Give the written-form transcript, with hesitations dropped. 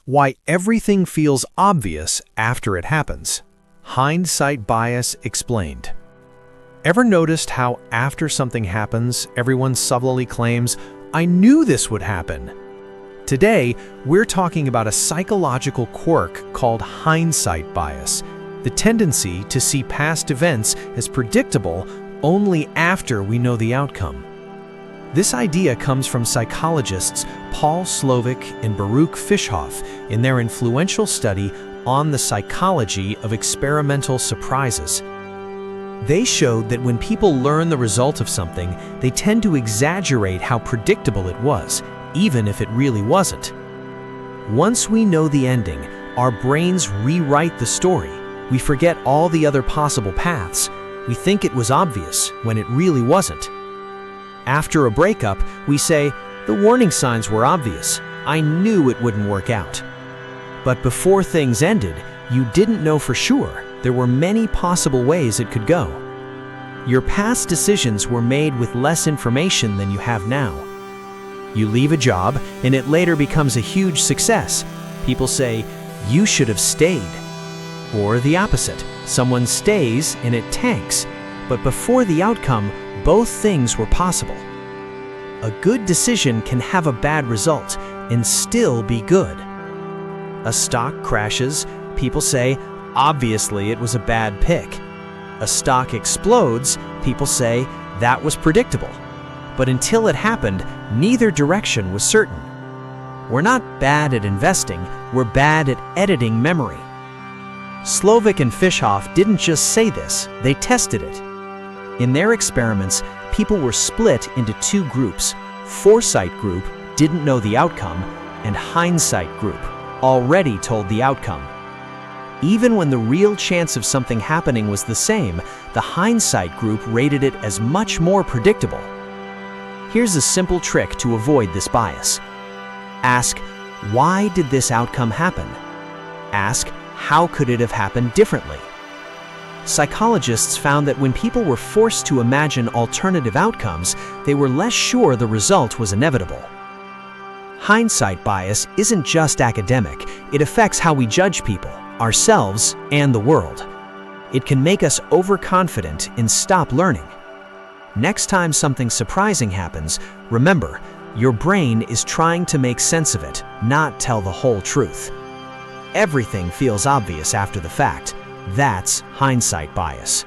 Why everything feels obvious after it happens. Hindsight bias explained. Ever noticed how after something happens, everyone subtly claims, "I knew this would happen"? Today, we're talking about a psychological quirk called hindsight bias, the tendency to see past events as predictable only after we know the outcome. This idea comes from psychologists Slovic and Baruch Fischhoff in their influential study on the psychology of experimental surprises. They showed that when people learn the result of something, they tend to exaggerate how predictable it was, even if it really wasn't. Once we know the ending, our brains rewrite the story. We forget all the other possible paths. We think it was obvious when it really wasn't. After a breakup, we say, "The warning signs were obvious. I knew it wouldn't work out." But before things ended, you didn't know for sure. There were many possible ways it could go. Your past decisions were made with less information than you have now. You leave a job and it later becomes a huge success. People say, "You should have stayed." Or the opposite, someone stays and it tanks. But before the outcome, both things were possible. A good decision can have a bad result and still be good. A stock crashes, people say, "Obviously it was a bad pick." A stock explodes, people say, "That was predictable." But until it happened, neither direction was certain. We're not bad at investing, we're bad at editing memory. Slovic and Fischhoff didn't just say this, they tested it. In their experiments, people were split into two groups. Foresight group didn't know the outcome, and hindsight group already told the outcome. Even when the real chance of something happening was the same, the hindsight group rated it as much more predictable. Here's a simple trick to avoid this bias. Ask, "Why did this outcome happen?" Ask, "How could it have happened differently?" Psychologists found that when people were forced to imagine alternative outcomes, they were less sure the result was inevitable. Hindsight bias isn't just academic, it affects how we judge people, ourselves, and the world. It can make us overconfident and stop learning. Next time something surprising happens, remember, your brain is trying to make sense of it, not tell the whole truth. Everything feels obvious after the fact. That's hindsight bias.